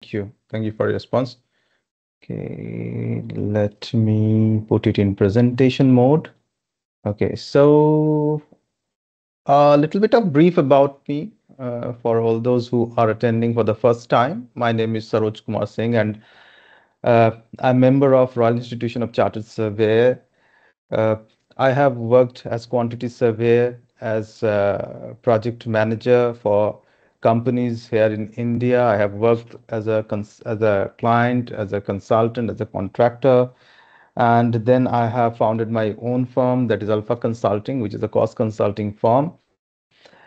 you. Thank you for your response. Okay, let me put it in presentation mode. Okay, so a little bit of brief about me for all those who are attending for the first time. My name is Saroj Kumar Singh, and I'm a member of Royal Institution of Chartered Surveyor. Uh, I have worked as quantity surveyor, as project manager for companies here in India. I have worked as a client, as a consultant, as a contractor, and then I have founded my own firm, that is Alpha Consulting, which is a cost consulting firm,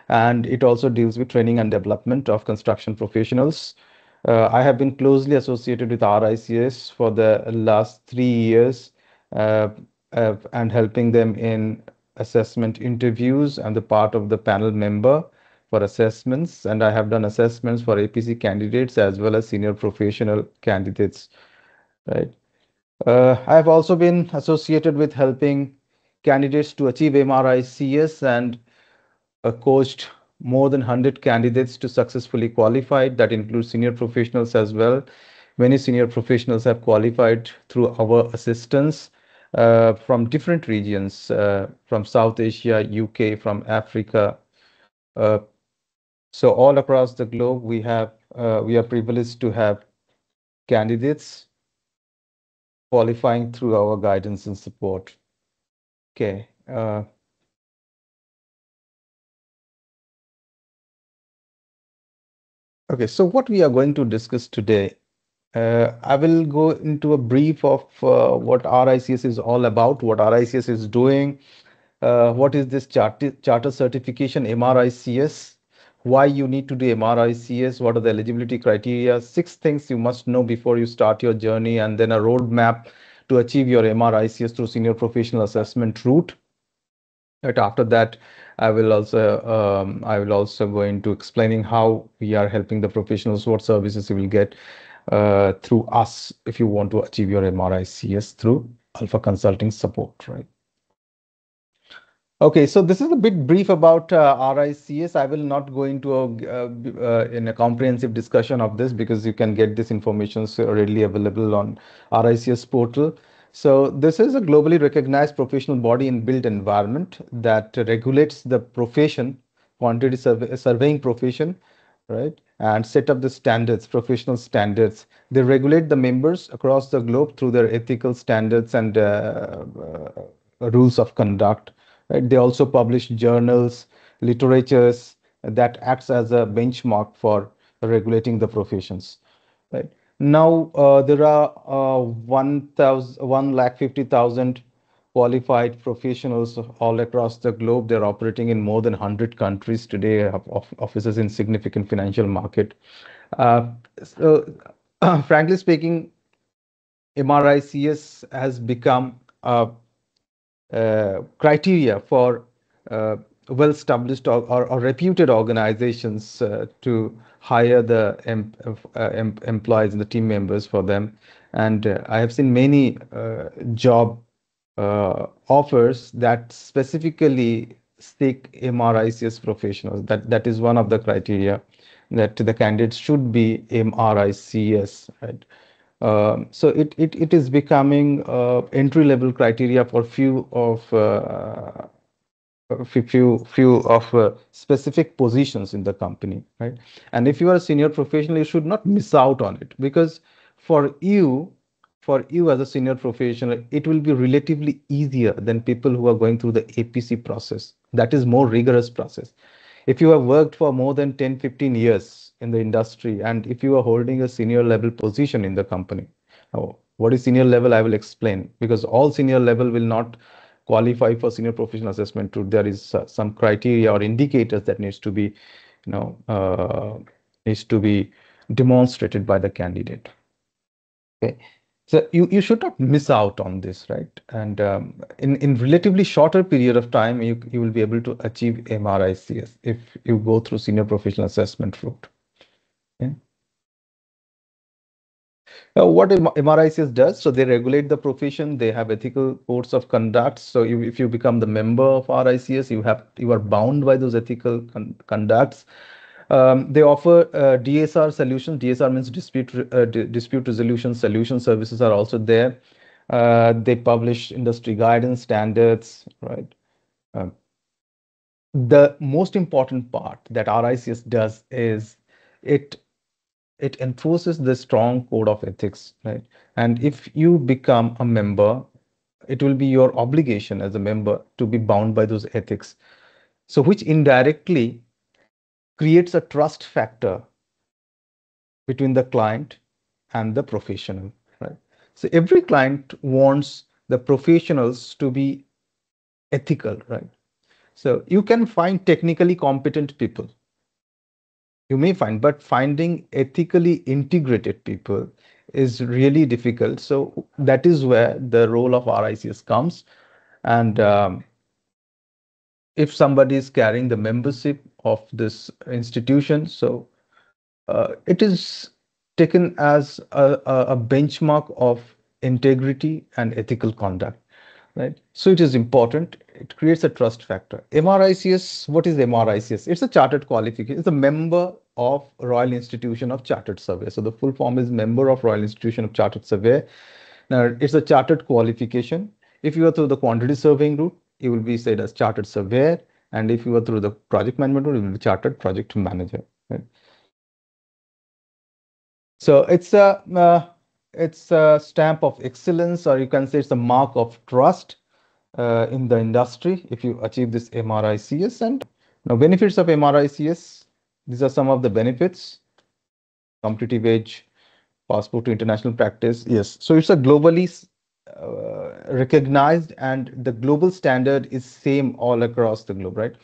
and it also deals with training and development of construction professionals. I have been closely associated with RICS for the last 3 years, uh, and helping them in assessment interviews. I'm the part of the panel member for assessments, and I have done assessments for APC candidates as well as senior professional candidates. Right. I have also been associated with helping candidates to achieve MRICS, and coached more than 100 candidates to successfully qualify. That includes senior professionals as well. Many senior professionals have qualified through our assistance from different regions, from South Asia, UK, from Africa. Uh, so all across the globe, we are privileged to have candidates qualifying through our guidance and support. Okay. Okay, so what we are going to discuss today, I will go into a brief of what RICS is all about, what RICS is doing, what is this charter certification MRICS, why you need to do MRICS, what are the eligibility criteria, 6 things you must know before you start your journey, and then a roadmap to achieve your MRICS through senior professional assessment route. But after that, I will also go into explaining how we are helping the professionals, what services you will get through us if you want to achieve your MRICS through Alpha Consulting support, right? Okay, so this is a bit brief about RICS. I will not go into in a comprehensive discussion of this because you can get this information so readily available on RICS portal. So this is a globally recognized professional body in built environment that regulates the profession, surveying profession, right? And set up the standards, professional standards. They regulate the members across the globe through their ethical standards and rules of conduct. Right? They also publish journals, literatures that acts as a benchmark for regulating the professions. Right? Now there are 150,000 qualified professionals all across the globe. They're operating in more than 100 countries today, have offices in significant financial market. Uh, so, frankly speaking, MRICS has become a criteria for well-established or reputed organizations to hire the employees and the team members for them. And I have seen many job offers that specifically seek MRICS professionals. That is one of the criteria, that the candidates should be MRICS, right? So it is becoming entry level criteria for few of specific positions in the company, right? And if you are a senior professional, you should not miss out on it, because for you for you as a senior professional, it will be relatively easier than people who are going through the APC process. That is more rigorous process. If you have worked for more than 10-15 years in the industry, and if you are holding a senior level position in the company, what is senior level, I will explain, because all senior level will not qualify for senior professional assessment route. There is some criteria or indicators that needs to be demonstrated by the candidate. Okay. So you should not miss out on this, right? And in relatively shorter period of time, you will be able to achieve MRICS if you go through senior professional assessment route. Okay. What MRICS does, so they regulate the profession. They have ethical codes of conduct. So if you become the member of RICS, you are bound by those ethical conducts. They offer DSR solutions. DSR means dispute resolution solution services are also there. They publish industry guidance standards, right? Uh, the most important part that RICS does is it it enforces the strong code of ethics, right? And if you become a member, it will be your obligation as a member to be bound by those ethics. So which indirectly creates a trust factor between the client and the professional, right? So every client wants the professionals to be ethical, right? So you can find technically competent people. You may find, but finding ethically integrated people is really difficult. So that is where the role of RICS comes. And if somebody is carrying the membership of this institution, so it is taken as a benchmark of integrity and ethical conduct, right? So it is important. It creates a trust factor. MRICS, what is MRICS? It's a chartered qualification. It's a member of Royal Institution of Chartered Surveyor. So the full form is Member of Royal Institution of Chartered Surveyor. Now, it's a chartered qualification. If you are through the quantity surveying route, you will be said as chartered surveyor. And if you are through the project management route, you will be chartered project manager, right? So it's a stamp of excellence, or you can say it's a mark of trust in the industry if you achieve this MRICS. And now benefits of MRICS, these are some of the benefits. Competitive edge, passport to international practice. Yes, so it's a globally recognized, and the global standard is same all across the globe, right?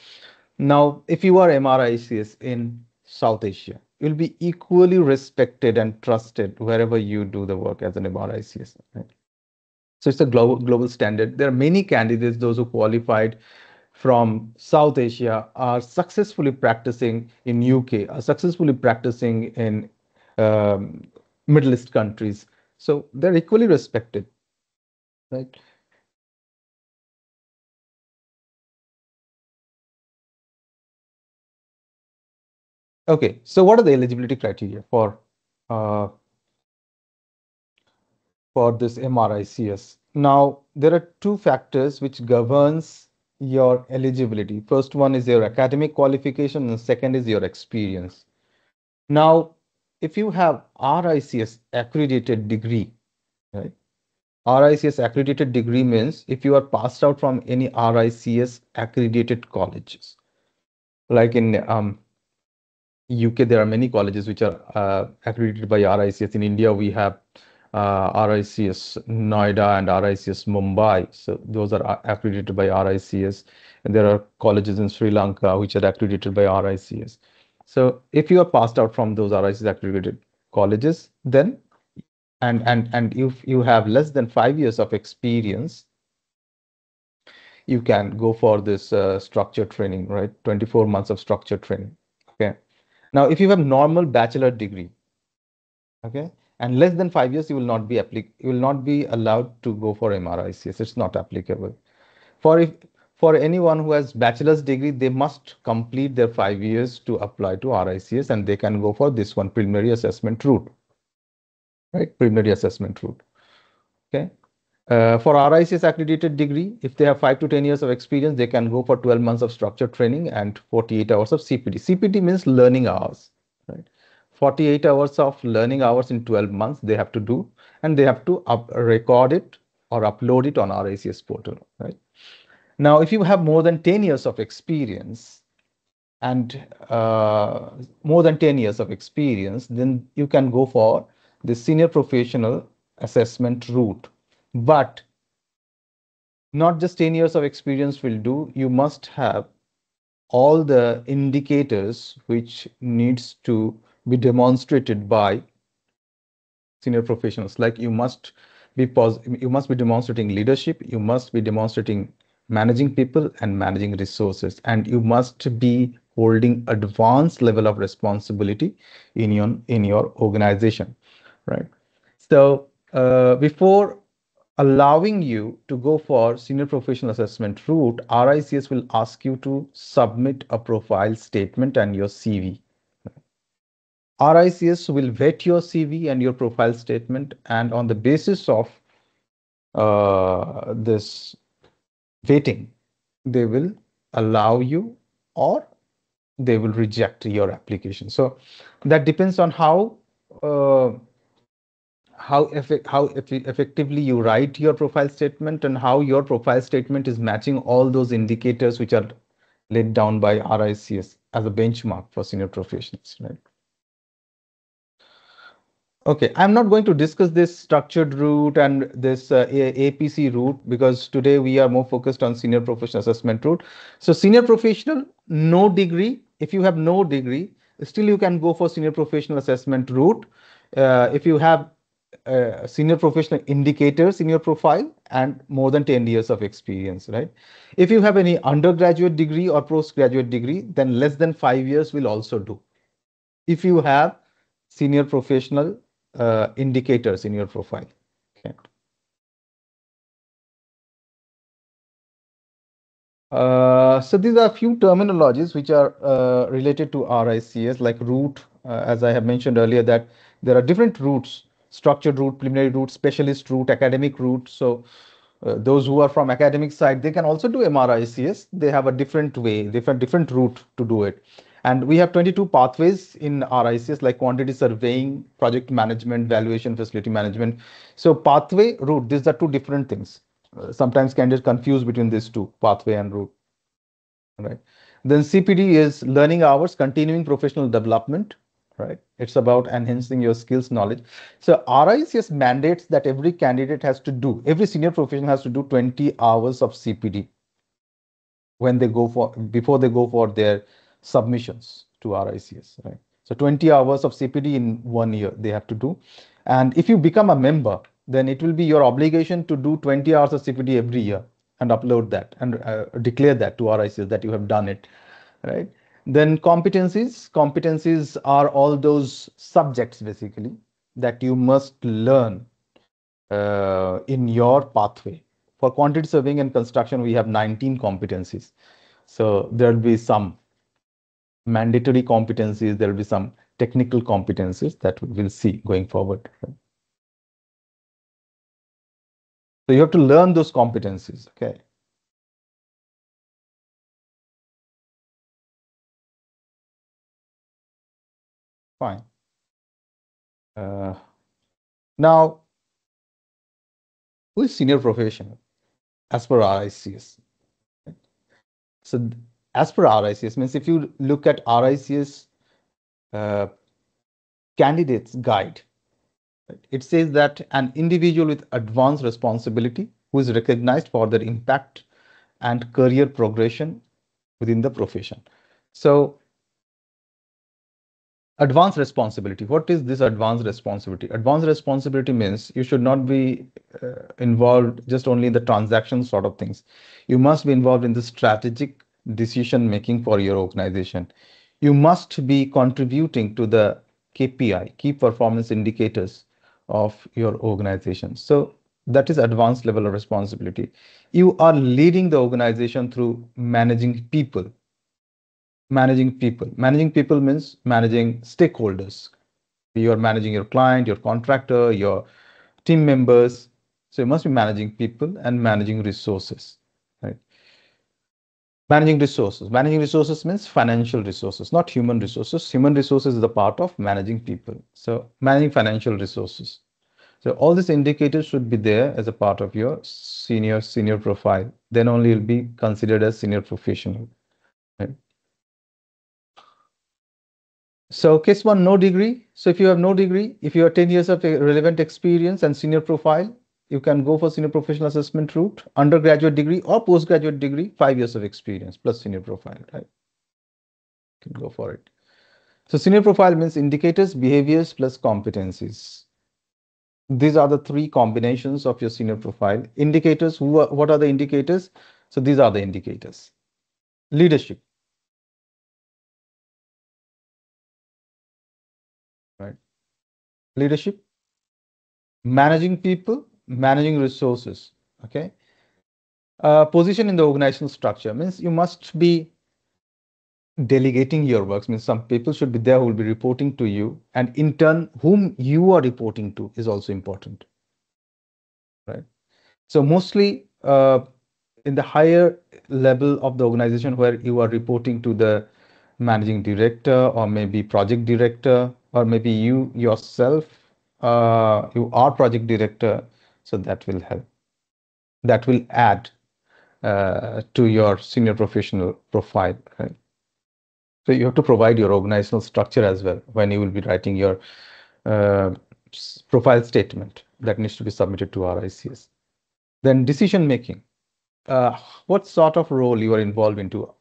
Now, if you are MRICS in South Asia, you'll be equally respected and trusted wherever you do the work as an MRICS, right? So it's a global standard. There are many candidates, those who qualified from South Asia are successfully practicing in UK, are successfully practicing in um, Middle East countries. So they're equally respected, right? Okay, so what are the eligibility criteria uh, for this MRICS? Now, there are two factors which governs your eligibility. First one is your academic qualification, and second is your experience. Now, if you have RICS accredited degree, right? RICS accredited degree means if you are passed out from any RICS accredited colleges. Like in UK, there are many colleges which are accredited by RICS. In India, we have RICS Noida and RICS Mumbai. So those are accredited by RICS. And there are colleges in Sri Lanka which are accredited by RICS. So if you are passed out from those RICS accredited colleges, then and if you have less than 5 years of experience, you can go for this structured training, right? 24 months of structured training. Okay. Now, if you have normal bachelor degree, okay, and less than 5 years, you will not be allowed to go for MRICS. It's not applicable. For if for anyone who has bachelor's degree, they must complete their 5 years to apply to RICS, and they can go for this one preliminary assessment route, right? Preliminary assessment route. Okay. For RICS accredited degree, if they have 5 to 10 years of experience, they can go for 12 months of structured training and 48 hours of CPD. CPD means learning hours, right? 48 hours of learning hours in 12 months they have to do, and they have to record it or upload it on RICS portal, right? Now, if you have more than 10 years of experience and more than 10 years of experience, then you can go for the senior professional assessment route. But not just 10 years of experience will do. You must have all the indicators which needs to be demonstrated by senior professionals. Like you must be demonstrating leadership, you must be demonstrating managing people and managing resources, and you must be holding advanced level of responsibility in your organization, right? So before allowing you to go for senior professional assessment route, RICS will ask you to submit a profile statement and your CV. RICS will vet your CV and your profile statement, and on the basis of this vetting, they will allow you or they will reject your application. So that depends on uh, how effectively you write your profile statement and how your profile statement is matching all those indicators which are laid down by RICS as a benchmark for senior professionals, right? Okay, I'm not going to discuss this structured route and this APC route because today we are more focused on senior professional assessment route. So senior professional, no degree. If you have no degree, still you can go for senior professional assessment route. If you have senior professional indicators in your profile and more than 10 years of experience, right? If you have any undergraduate degree or postgraduate degree, then less than 5 years will also do. If you have senior professional indicators in your profile. Okay. So these are a few terminologies which are related to RICS, like route, as I have mentioned earlier, that there are different routes: structured route, preliminary route, specialist route, academic route. So those who are from academic side, they can also do MRICS. They have a different way, different route to do it. And we have 22 pathways in RICS, like quantity surveying, project management, valuation, facility management. So pathway, route, these are two different things. Sometimes candidates confuse between these two, pathway and route, right? Then CPD is learning hours, continuing professional development, right? It's about enhancing your skills, knowledge. So RICS mandates that every candidate has to do, every senior professional has to do 20 hours of CPD when they go for, before they go for their submissions to RICS, right? So 20 hours of CPD in 1 year they have to do. And if you become a member, then it will be your obligation to do 20 hours of CPD every year and upload that and declare that to RICS that you have done it, right? Then competencies are all those subjects basically that you must learn in your pathway. For quantity surveying and construction, we have 19 competencies. So there will be some mandatory competencies, there will be some technical competencies that we will see going forward. So you have to learn those competencies, okay? Fine. Uh, Now, who is senior professional as per RICS? So as per RICS means if you look at RICS uh, candidates guide, it says that an individual with advanced responsibility who is recognized for their impact and career progression within the profession. So advanced responsibility. What is this advanced responsibility? Advanced responsibility means you should not be involved just only in the transaction sort of things. You must be involved in the strategic decision making for your organization. You must be contributing to the KPI, key performance indicators of your organization. So that is advanced level of responsibility. You are leading the organization through managing people. Managing people means managing stakeholders. You are managing your client, your contractor, your team members. So you must be managing people and managing resources, right? Managing resources means financial resources, not human resources. Human resources is the part of managing people. So managing financial resources. So all these indicators should be there as a part of your senior profile. Then only you'll be considered as senior professional, right? So case one, no degree. So if you have no degree, if you have 10 years of relevant experience and senior profile, you can go for senior professional assessment route, undergraduate degree or postgraduate degree, 5 years of experience plus senior profile, right? You can go for it. So senior profile means indicators, behaviors plus competencies. These are the three combinations of your senior profile. Indicators, what are the indicators? So these are the indicators. Leadership, right? Leadership, managing people, managing resources, okay? Position in the organizational structure means you must be delegating your works means some people should be there who will be reporting to you, and in turn, whom you are reporting to is also important, right? So mostly in the higher level of the organization where you are reporting to the managing director or maybe project director, or maybe you yourself, you are project director, so that will help. That will add to your senior professional profile, right? So you have to provide your organizational structure as well when you will be writing your uh, profile statement that needs to be submitted to RICS. Then decision making. Uh, what sort of role you are involved into?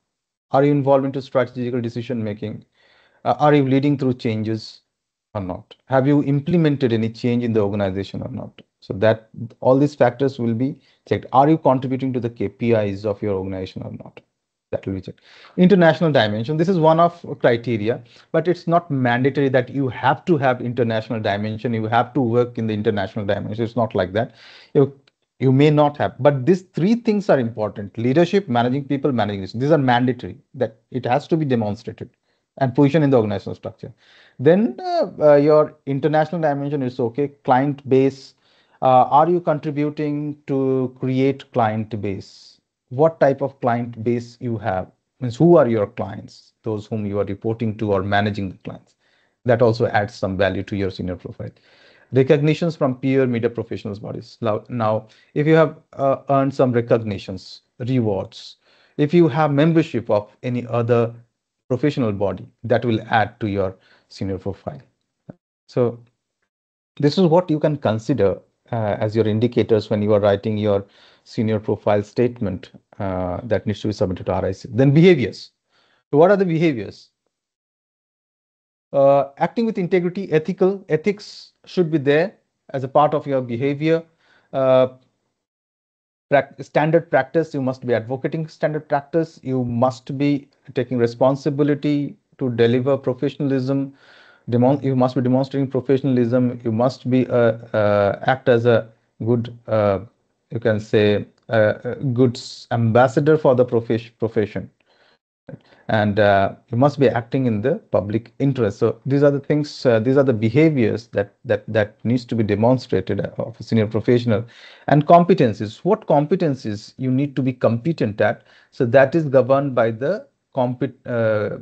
Are you involved into strategical decision making? Are you leading through changes or not? Have you implemented any change in the organization or not? So that all these factors will be checked. Are you contributing to the KPIs of your organization or not? That will be checked. International dimension. This is one of criteria, but it's not mandatory that you have to have international dimension. You have to work in the international dimension. It's not like that. You you may not have, but these three things are important: leadership, managing people, managing this. These are mandatory, that it has to be demonstrated, and position in the organizational structure. Then your international dimension is okay. Client base. Are you contributing to create client base? What type of client base you have? Means who are your clients? Those whom you are reporting to or managing the clients. That also adds some value to your senior profile. Recognitions from peer media professionals bodies. Now, if you have earned some recognitions, rewards, if you have membership of any other professional body, that will add to your senior profile. So this is what you can consider as your indicators when you are writing your senior profile statement that needs to be submitted to RIC. Then behaviors. So what are the behaviors? Acting with integrity, ethics should be there as a part of your behavior. Uh, Standard practice, you must be advocating standard practice. You must be taking responsibility to deliver professionalism. You must be demonstrating professionalism. You must be act as a good, you can say, a good ambassador for the profession, and you must be acting in the public interest. So these are the things, these are the behaviors that needs to be demonstrated of a senior professional. And competencies, what competencies you need to be competent at, so that is governed by the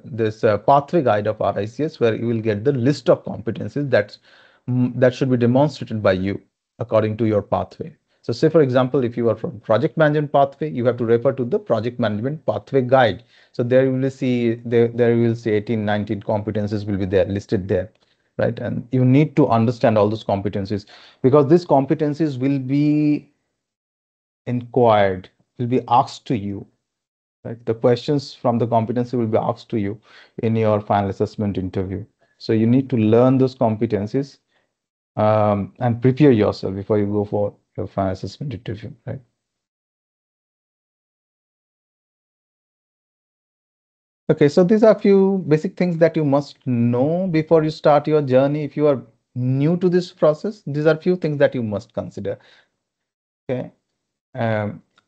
this pathway guide of RICS, where you will get the list of competencies that should be demonstrated by you according to your pathway. So say, for example, if you are from project management pathway, you have to refer to the project management pathway guide. So there you will see, there you will see 18, 19 competencies will be there, listed there, right? And you need to understand all those competencies, because these competencies will be inquired, will be asked to you, right? The questions from the competency will be asked to you in your final assessment interview. So you need to learn those competencies and prepare yourself before you go for your final assessment interview, right? Okay, so these are a few basic things that you must know before you start your journey. If you are new to this process, these are few things that you must consider. Okay,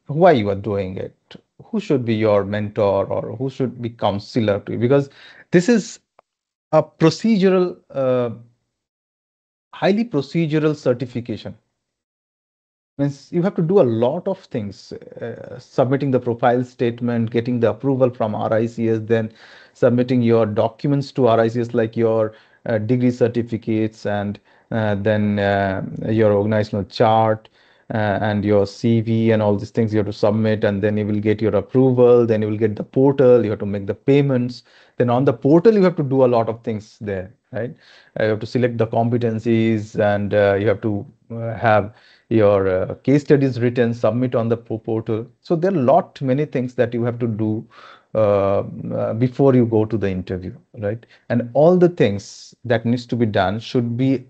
why you are doing it, who should be your mentor, or who should be counselor to you, because this is a procedural, highly procedural certification. Means you have to do a lot of things, submitting the profile statement, getting the approval from RICS, then submitting your documents to RICS like your degree certificates, and then your organizational chart, and your CV, and all these things you have to submit, and then you will get your approval, then you will get the portal, you have to make the payments. Then on the portal you have to do a lot of things there, right? You have to select the competencies, and you have to have your case studies written, submit on the portal. So there are many things that you have to do before you go to the interview, right? And all the things that needs to be done should be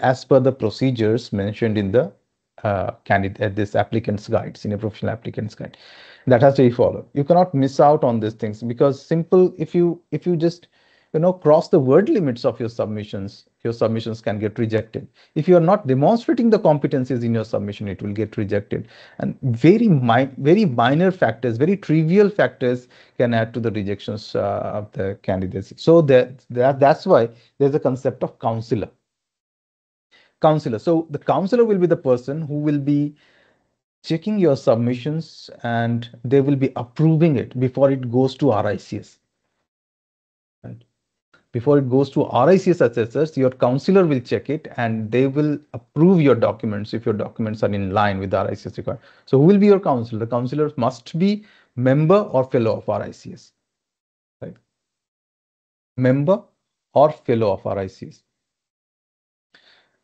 as per the procedures mentioned in the candidate this applicant's guide, senior professional applicant's guide. That has to be followed. You cannot miss out on these things, because simple, if you just cross the word limits of your submissions can get rejected. If you are not demonstrating the competencies in your submission, it will get rejected. And very minor factors, very trivial factors can add to the rejections of the candidates. So that's why there's a concept of counselor. So the counselor will be the person who will be checking your submissions, and they will be approving it before it goes to RICS. Right? Before it goes to RICS assessors, your counselor will check it and they will approve your documents if your documents are in line with the RICS requirement. So who will be your counselor? The counselor must be member or fellow of RICS. Right? Member or fellow of RICS.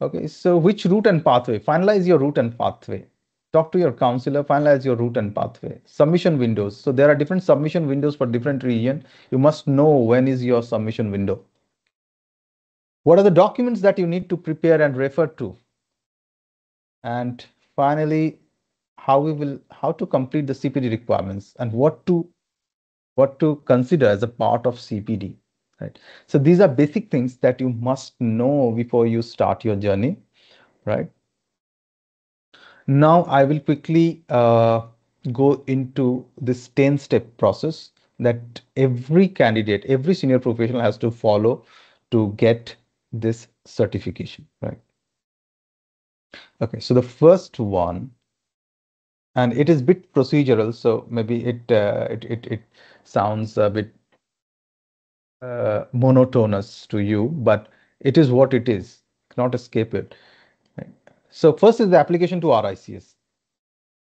Okay, so which route and pathway? Finalize your route and pathway. Talk to your counselor, finalize your route and pathway. Submission windows. So there are different submission windows for different region. You must know when is your submission window. What are the documents that you need to prepare and refer to? And finally, how to complete the CPD requirements and what to consider as a part of CPD. Right. So these are basic things that you must know before you start your journey. Right. Now I will quickly go into this 10-step process that every candidate, every senior professional has to follow to get this certification, right? Okay, so the first one, and it is a bit procedural, so maybe it sounds a bit monotonous to you, but it is what it is. Cannot escape it. Right? So first is the application to RICS.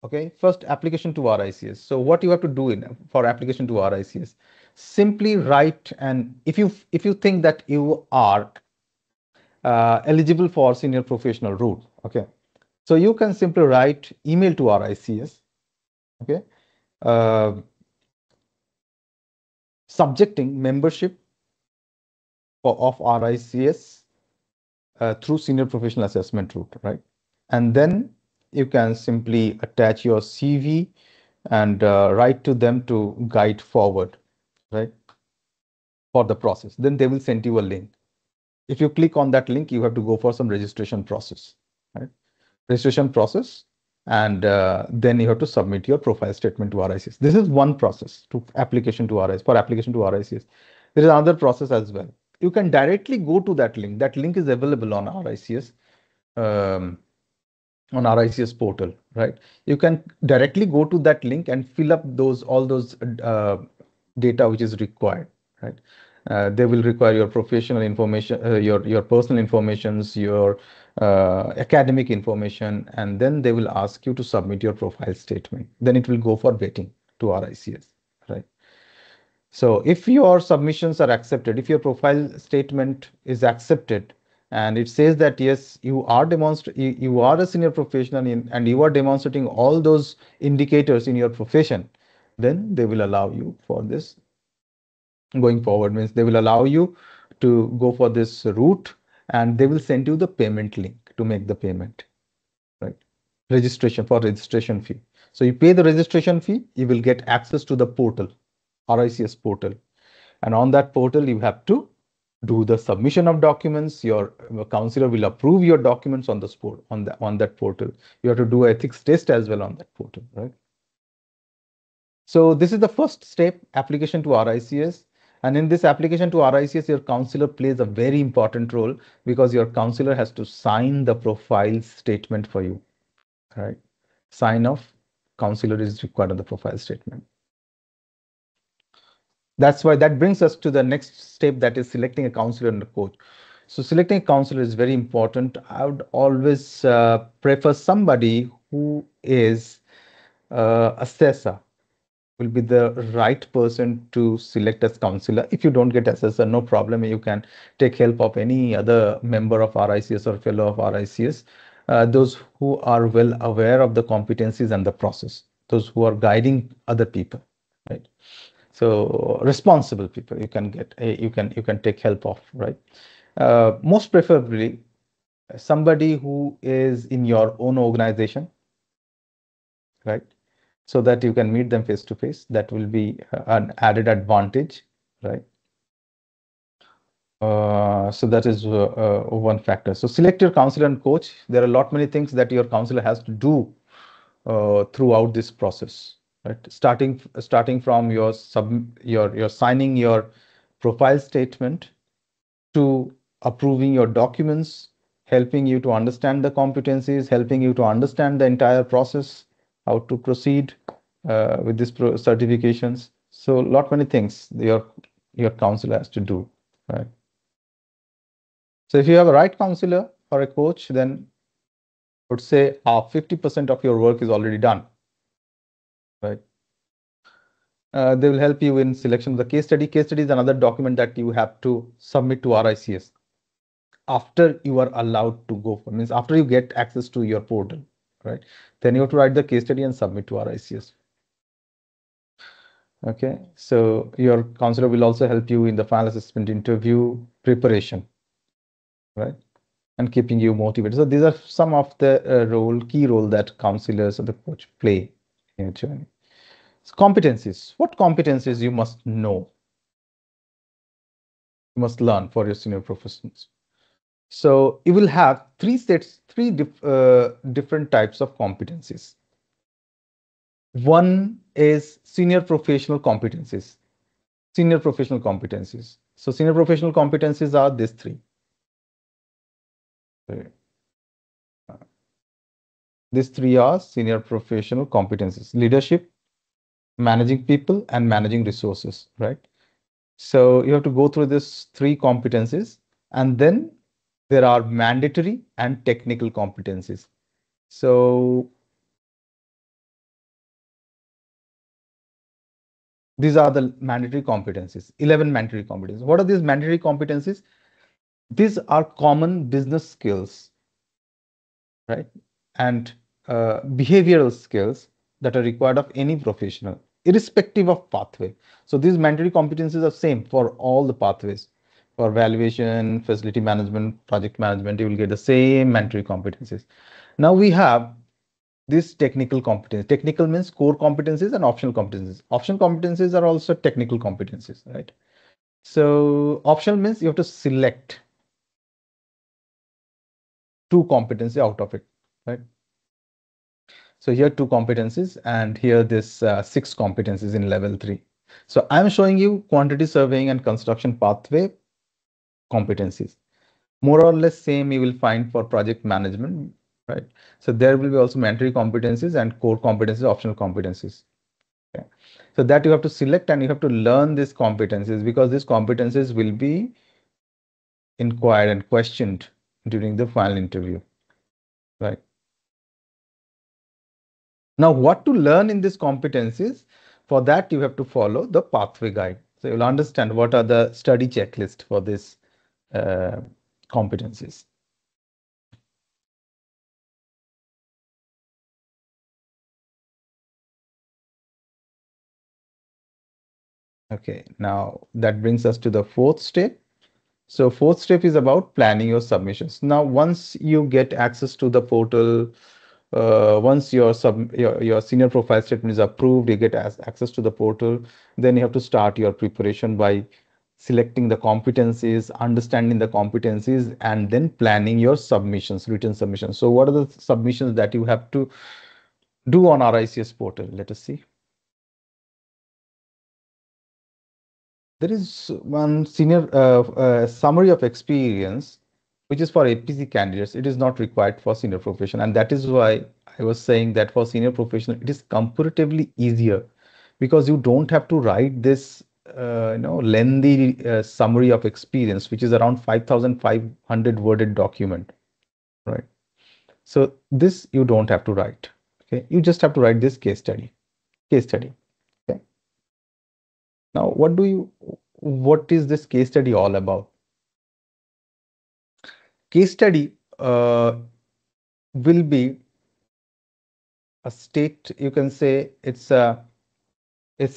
Okay, first application to RICS. So what you have to do for application to RICS, simply write, and if you think that you are eligible for senior professional route, okay, so you can simply write email to RICS, okay, uh, subjecting membership of RICS through senior professional assessment route, right? And then you can simply attach your CV and write to them to guide forward, right, for the process. Then they will send you a link. If you click on that link, you have to go for some registration process, right? Registration process, and then you have to submit your profile statement to RICS. This is one process to application to RICS. For application to RICS, there is another process as well. You can directly go to that link. That link is available on RICS. On RICS portal, right? You can directly go to that link and fill up all those data which is required, right? They will require your professional information, your personal informations, your academic information, and then they will ask you to submit your profile statement. Then it will go for vetting to RICS, right? So if your submissions are accepted, if your profile statement is accepted, and it says that yes, you are a senior professional and you are demonstrating all those indicators in your profession, then they will allow you for this. Going forward means they will allow you to go for this route, and they will send you the payment link to make the payment, right? Registration fee. So you pay the registration fee, you will get access to the portal, RICS portal. And on that portal, you have to do the submission of documents. Your counselor will approve your documents on the sport on that portal. You have to do ethics test as well on that portal, right? So this is the first step, application to RICS. And in this application to RICS, your counselor plays a very important role because your counselor has to sign the profile statement for you, right? Sign off counselor is required on the profile statement. That's why that brings us to the next step, that is selecting a counselor and a coach. So selecting a counselor is very important. I would always prefer somebody who is assessor, will be the right person to select as counselor. If you don't get assessor, no problem. You can take help of any other member of RICS or fellow of RICS, those who are well aware of the competencies and the process, those who are guiding other people, right? So responsible people you can get, you can take help of, right? Most preferably somebody who is in your own organization, right? So that you can meet them face to face. That will be an added advantage, right? So that is one factor. So select your counselor and coach. There are a lot many things that your counselor has to do throughout this process, right? Starting from your signing your profile statement to approving your documents, helping you to understand the competencies, helping you to understand the entire process, how to proceed with these certifications. So lot many things your counselor has to do, right? So if you have a right counselor or a coach, then I would say 50% of your work is already done, right? They will help you in selection of the case study. Case study is another document that you have to submit to RICS after you are allowed to go for, means after you get access to your portal, right? Then you have to write the case study and submit to RICS. Okay, so your counselor will also help you in the final assessment interview preparation, right? And keeping you motivated. So these are some of the key role that counselors or the coach play in your journey. So competencies. What competencies you must know, you must learn for your senior professionals? So you will have different types of competencies. One is senior professional competencies. Senior professional competencies. So senior professional competencies are these three. These three are senior professional competencies: leadership, managing people, and managing resources, right? So you have to go through these three competencies, and then there are mandatory and technical competencies. So these are the mandatory competencies, 11 mandatory competencies. What are these mandatory competencies? These are common business skills, right? And behavioral skills that are required of any professional, irrespective of pathway. So these mandatory competencies are same for all the pathways. For valuation, facility management, project management, you will get the same mandatory competencies. Now we have this technical competence. Technical means core competencies and optional competencies. Optional competencies are also technical competencies, right? So optional means you have to select two competencies out of it, right? So here two competencies, and here this six competencies in level 3. So I'm showing you quantity surveying and construction pathway competencies. More or less same you will find for project management, right? So there will be also mandatory competencies and core competencies, optional competencies. Okay. So that you have to select and you have to learn these competencies, because these competencies will be inquired and questioned during the final interview, right? Now, what to learn in these competencies? For that, you have to follow the pathway guide. So you'll understand what are the study checklist for this competencies. Okay, now that brings us to the fourth step. So fourth step is about planning your submissions. Now, once you get access to the portal, once your senior profile statement is approved, you get access to the portal, then you have to start your preparation by selecting the competencies, understanding the competencies, and then planning your submissions, written submissions. So what are the submissions that you have to do on RICS portal? Let us see. There is one senior summary of experience, which is for APC candidates. It is not required for senior professional, and that is why I was saying that for senior professional, it is comparatively easier, because you don't have to write this lengthy summary of experience, which is around 5,500 worded document, right? So this you don't have to write. Okay, you just have to write this case study. Case study. Okay. Now, what is this case study all about? Case study will be a state, you can say it's a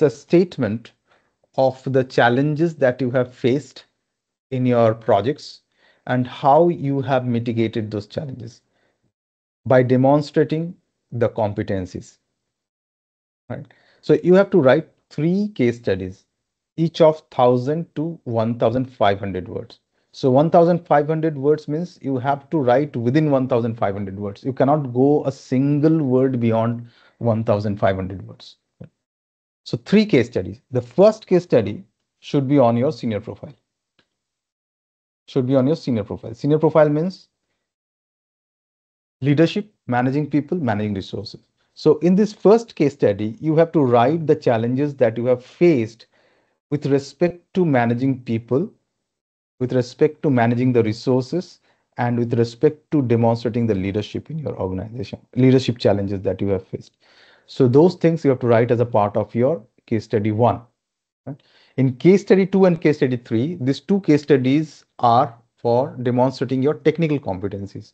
statement of the challenges that you have faced in your projects and how you have mitigated those challenges by demonstrating the competencies, right? So you have to write 3 case studies, each of 1,000 to 1,500 words. So 1500 words means you have to write within 1500 words. You cannot go a single word beyond 1500 words. So 3 case studies. The first case study should be on your senior profile. Should be on your senior profile. Senior profile means leadership, managing people, managing resources. So in this first case study, you have to write the challenges that you have faced with respect to managing people, with respect to managing the resources, and with respect to demonstrating the leadership in your organization, leadership challenges that you have faced. So those things you have to write as a part of your case study 1. Right? In case study 2 and case study 3, these 2 case studies are for demonstrating your technical competencies.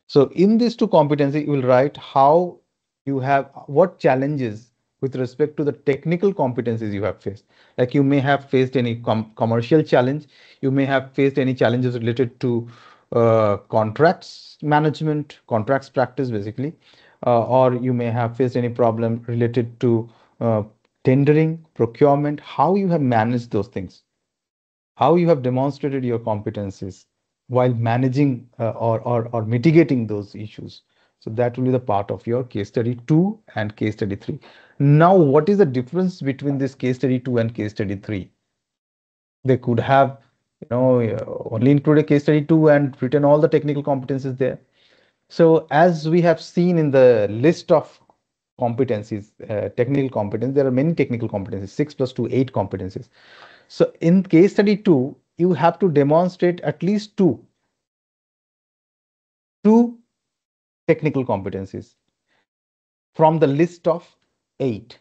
So in these 2 competencies, you will write how you have, what challenges with respect to the technical competencies you have faced. Like you may have faced any commercial challenge, you may have faced any challenges related to contracts management, contracts practice basically, or you may have faced any problem related to tendering, procurement, how you have managed those things, how you have demonstrated your competencies while managing or mitigating those issues. So that will be the part of your case study 2 and case study 3. Now, what is the difference between this case study 2 and case study 3? They could have, only included case study 2 and written all the technical competencies there. So as we have seen in the list of competencies, technical competence, there are many technical competencies, 6 plus 2, 8 competencies. So in case study 2, you have to demonstrate at least two technical competencies from the list of 8.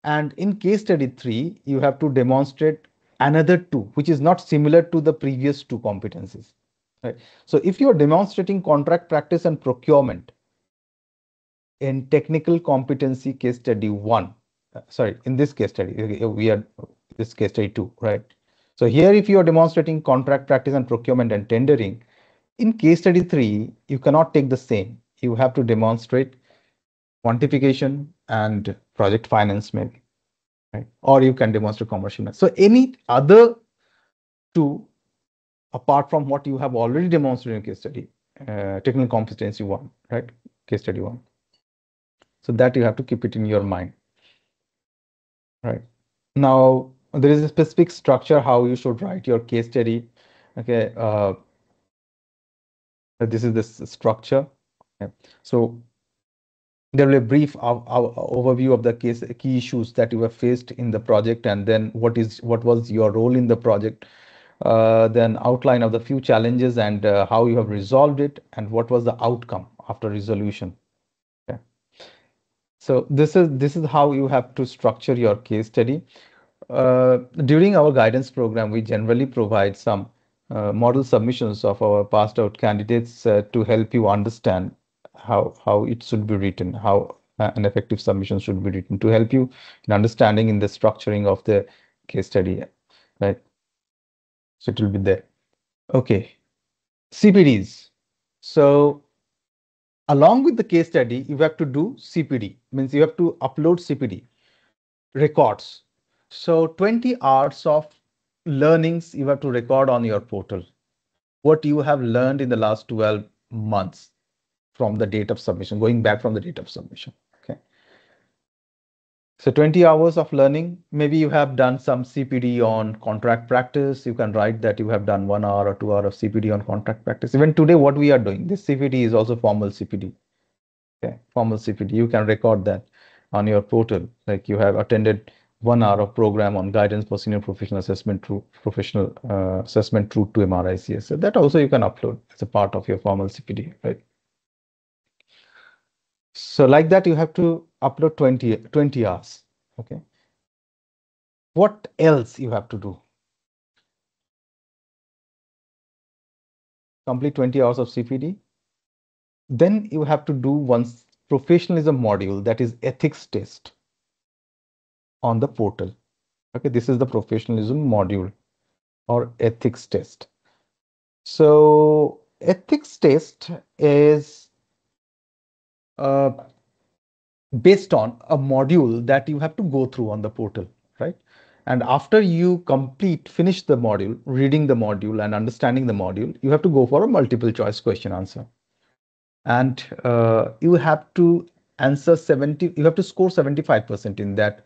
And in case study 3, you have to demonstrate another 2, which is not similar to the previous 2 competencies. Right? So if you are demonstrating contract practice and procurement in technical competency case study 1, sorry, in this case study, we are this case study 2, right? So here, if you are demonstrating contract practice and procurement and tendering, in case study 3, you cannot take the same. You have to demonstrate quantification and project finance maybe, right? Or you can demonstrate commercial. So any other 2, apart from what you have already demonstrated in case study, technical competency 1, right? Case study 1. So that you have to keep it in your mind, right? Now, there is a specific structure how you should write your case study. Okay, this is the structure. Okay. So there will be a brief overview of the key issues that you have faced in the project, and then what was your role in the project. Then outline of the few challenges and how you have resolved it, and what was the outcome after resolution. Okay. So this is how you have to structure your case study. During our guidance program, we generally provide some model submissions of our passed out candidates to help you understand how it should be written, how an effective submission should be written, to help you in understanding in the structuring of the case study, right? So it will be there. Okay, CPDs. So along with the case study, you have to do CPD, means you have to upload CPD records. So 20 hours of learnings you have to record on your portal. What you have learned in the last 12 months from the date of submission, going back from the date of submission. Okay. So 20 hours of learning, maybe you have done some CPD on contract practice. You can write that you have done 1 hour or 2 hours of CPD on contract practice. Even today, what we are doing, this CPD is also formal CPD. Okay, formal CPD. You can record that on your portal. Like you have attended 1 hour of program on guidance for senior professional assessment through professional assessment route to MRICS. So that also you can upload as a part of your formal CPD, right? So like that, you have to upload 20 hours. Okay. What else you have to do? Complete 20 hours of CPD. Then you have to do one professionalism module, that is ethics test, on the portal. Okay, this is the professionalism module or ethics test. So ethics test is based on a module that you have to go through on the portal, right? And after you finish the module, reading the module and understanding the module, you have to go for a multiple choice question answer. And you have to you have to score 75% in that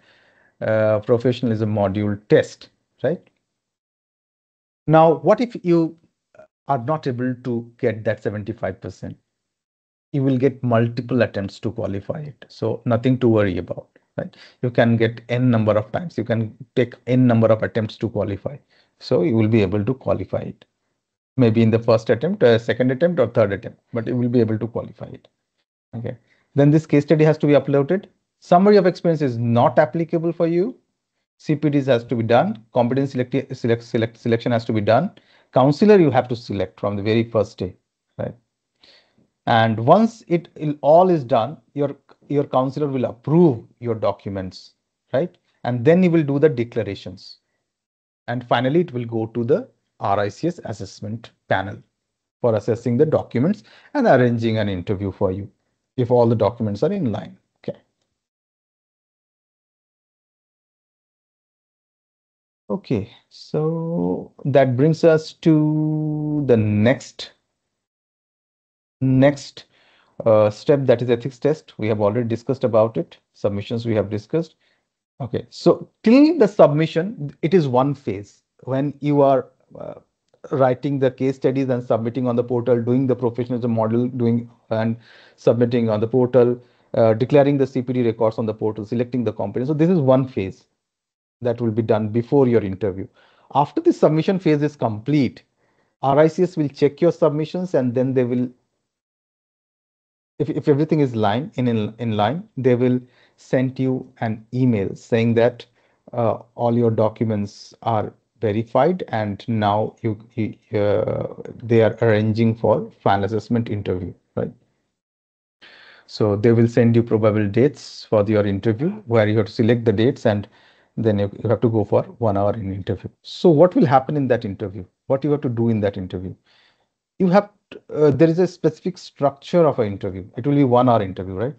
professionalism module test, right? Now, what if you are not able to get that 75%? You will get multiple attempts to qualify it. So nothing to worry about, right? You can get n number of times. You can take n number of attempts to qualify. So you will be able to qualify it. Maybe in the first attempt, second attempt, or third attempt, but you will be able to qualify it. Okay. Then this case study has to be uploaded. Summary of experience is not applicable for you. CPDs has to be done. Competence selection has to be done. Counselor you have to select from the very first day, right? And once it all is done, your counselor will approve your documents, right? And then you will do the declarations. And finally, it will go to the RICS assessment panel for assessing the documents and arranging an interview for you if all the documents are in line. Okay. Okay, so that brings us to the next step, that is ethics test. We have already discussed about it. Submissions we have discussed. Okay, so till the submission, it is one phase. When you are writing the case studies and submitting on the portal, doing the professionalism model, doing and submitting on the portal, declaring the CPD records on the portal, selecting the company. So this is one phase that will be done before your interview. After the submission phase is complete, RICS will check your submissions, and then they will, if everything is in line, they will send you an email saying that all your documents are verified, and now they are arranging for final assessment interview, right? So they will send you probable dates for your interview, where you have to select the dates, and then you have to go for 1 hour in interview. So what will happen in that interview? What you have to do in that interview? You have there is a specific structure of an interview. It will be 1 hour interview, right?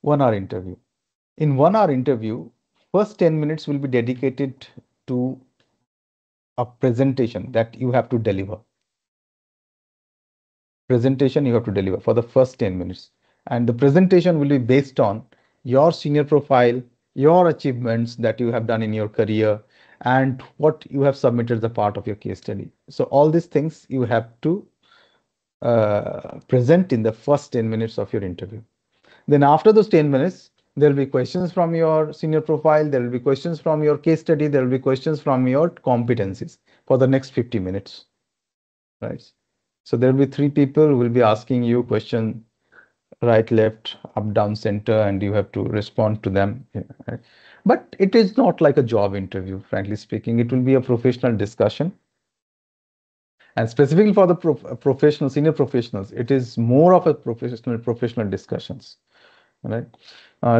1 hour interview. In 1 hour interview, first 10 minutes will be dedicated to a presentation that you have to deliver. Presentation you have to deliver for the first 10 minutes. And the presentation will be based on your senior profile, your achievements that you have done in your career, and what you have submitted as a part of your case study. So all these things you have to present in the first 10 minutes of your interview. Then after those 10 minutes, there will be questions from your senior profile, there will be questions from your case study, there will be questions from your competencies for the next 50 minutes, right? So there will be 3 people who will be asking you question, right, left, up, down, center, and you have to respond to them. Right? But it is not like a job interview, frankly speaking. It will be a professional discussion. And specifically for the professional, senior professionals, it is more of a professional discussions, right?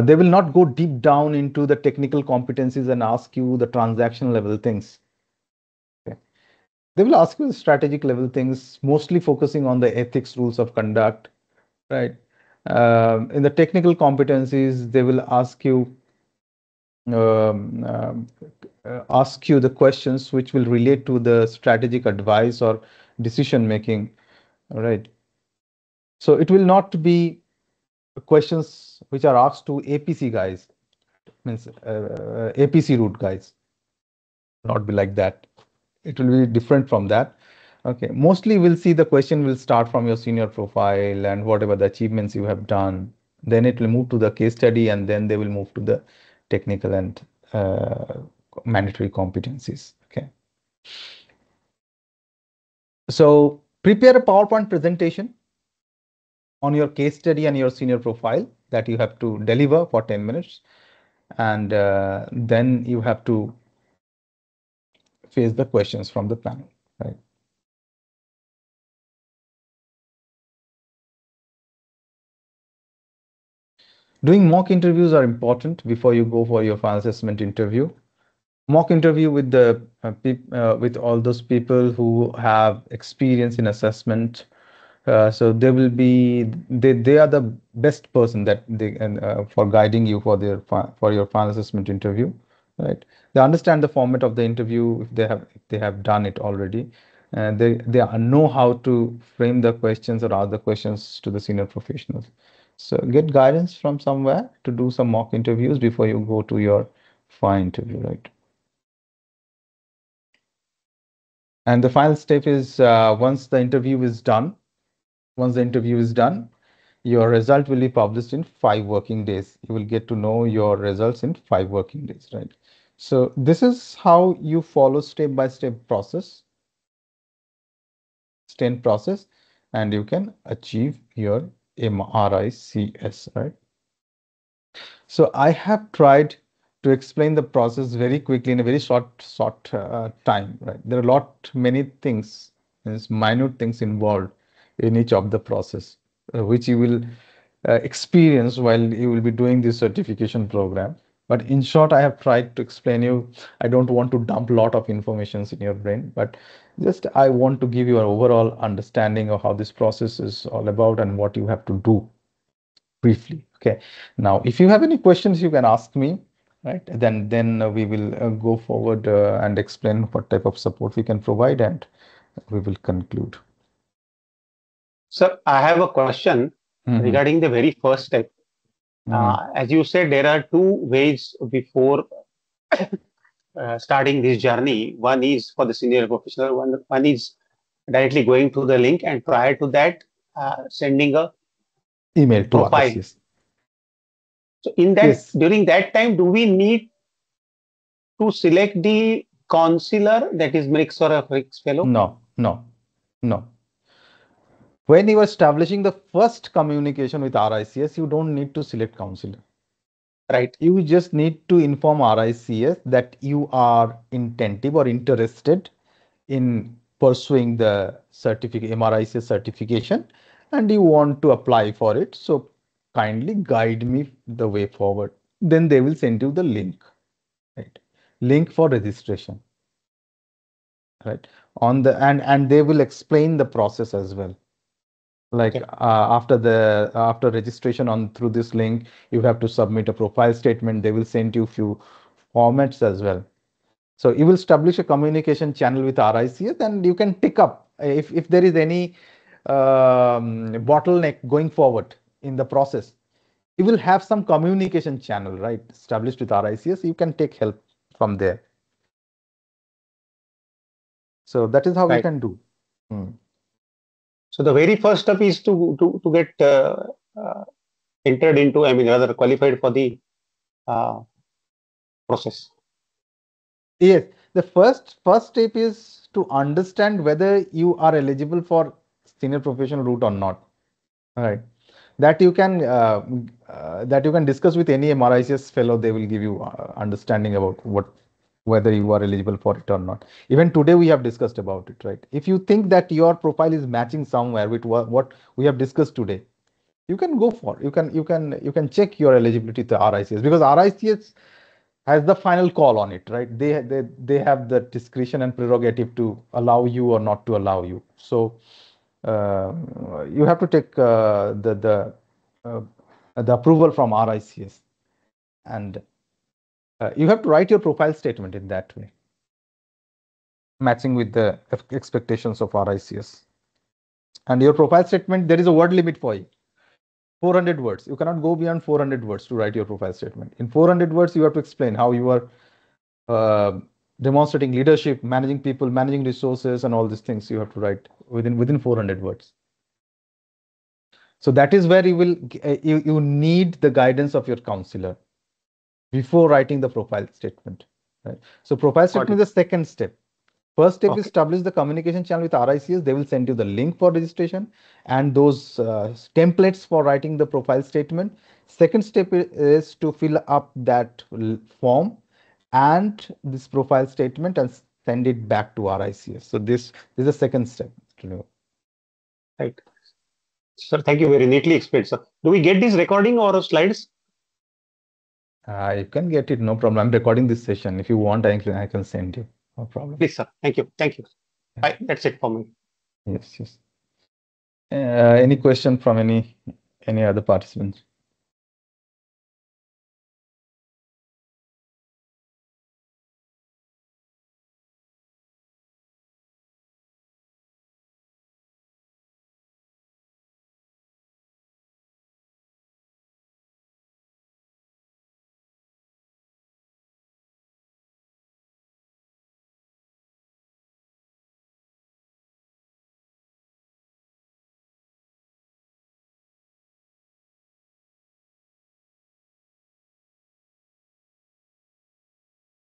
They will not go deep down into the technical competencies and ask you the transactional level things. Okay. They will ask you the strategic level things, mostly focusing on the ethics, rules of conduct, right? In the technical competencies, they will um, um, ask you the questions which will relate to the strategic advice or decision making, right? So it will not be questions which are asked to APC guys, means APC route guys, not be like that. It will be different from that. Okay, mostly we'll see the question will start from your senior profile and whatever the achievements you have done. Then it will move to the case study, and then they will move to the technical and mandatory competencies. Okay. So prepare a PowerPoint presentation on your case study and your senior profile that you have to deliver for 10 minutes. And then you have to face the questions from the panel, right? Doing mock interviews are important before you go for your final assessment interview. Mock interview with with all those people who have experience in assessment. So they will be they are the best person that they for guiding you for your final assessment interview. right? They understand the format of the interview if they have done it already. And they know how to frame the questions or ask the questions to the senior professionals. So get guidance from somewhere to do some mock interviews before you go to your final interview, right? And the final step is once the interview is done, your result will be published in 5 working days. You will get to know your results in 5 working days, right? So this is how you follow step-by-step process, and you can achieve your MRICS, right? So I have tried to explain the process very quickly in a very short time, right? There are many things, there's minute things involved in each of the process, which you will experience while you will be doing this certification program. But in short, I have tried to explain you. I don't want to dump a lot of informations in your brain, but just I want to give you an overall understanding of how this process is all about and what you have to do briefly. Okay. Now, if you have any questions, you can ask me, right? Then we will go forward and explain what type of support we can provide, and we will conclude. Sir, I have a question regarding the very first step. As you said, there are two ways before starting this journey. One is for the senior professional, one is directly going to the link, and prior to that, sending a Email to profile. RICS. So in that, Yes. during that time, do we need to select the counselor, that is MRICS or a FIDIC fellow? No. When you are establishing the first communication with RICS, you don't need to select counselor. Right. You just need to inform RICS that you are intentive or interested in pursuing the MRICS certification, and you want to apply for it. So kindly guide me the way forward. Then they will send you the link, right? Link for registration, right? And they will explain the process as well. Like Okay. after registration on through this link, you have to submit a profile statement. They will send you few formats as well. So you will establish a communication channel with RICS, and you can pick up if there is any bottleneck going forward in the process. You will have some communication channel, right, established with RICS. You can take help from there. So that is how we Right. can do. So the very first step is to get entered into, I mean, rather qualified for the process. Yes, the first step is to understand whether you are eligible for senior professional route or not. All right. That you can discuss with any MRICS fellow. They will give you understanding about whether you are eligible for it or not. Even today we have discussed about it, right? If you think that your profile is matching somewhere with what we have discussed today, you can go for. You can check your eligibility to RICS, because RICS has the final call on it, right? They have the discretion and prerogative to allow you or not to allow you. So uh, you have to take uh, the approval from RICS, and you have to write your profile statement in that way, matching with the expectations of RICS. And your profile statement, there is a word limit for you. 400 words. You cannot go beyond 400 words to write your profile statement. In 400 words, you have to explain how you are demonstrating leadership, managing people, managing resources, and all these things you have to write within 400 words. So that is where you need the guidance of your counselor before writing the profile statement. Right? So profile statement is the second step. First step is establish the communication channel with RICS. They will send you the link for registration and those templates for writing the profile statement. Second step is to fill up that form and this profile statement and send it back to RICS. So this is the second step. Right. Sir, thank you. Very neatly explained, sir. Do we get this recording or slides? You can get it, no problem. I'm recording this session. If you want, I can send you. No problem. Please, sir. Thank you. Thank you. That's it for me. Yes. Any question from any other participants?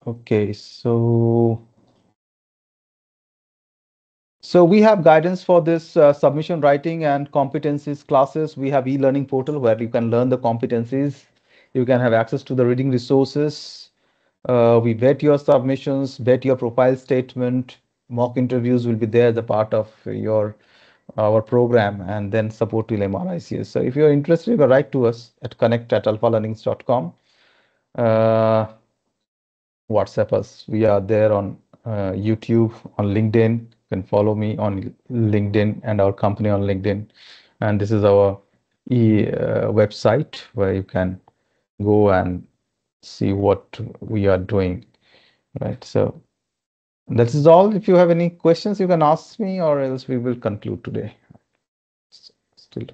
Okay, so we have guidance for this submission writing and competencies classes. We have e-learning portal where you can learn the competencies. You can have access to the reading resources. We vet your submissions, vet your profile statement. Mock interviews will be there as a part of your our program, and then support till MRICS. So if you're interested, you can write to us at connect@alphalearnings.com. Uh, WhatsApp us. We are there on YouTube, on LinkedIn. You can follow me on LinkedIn and our company on LinkedIn. And this is our website where you can go and see what we are doing. Right. So that is all. If you have any questions, you can ask me, or else we will conclude today. Still.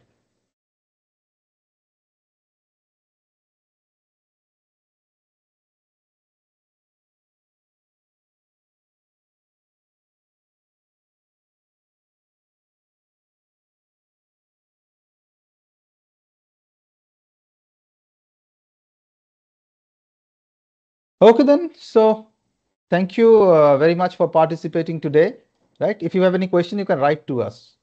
Okay, then. So thank you very much for participating today. Right. If you have any question, you can write to us.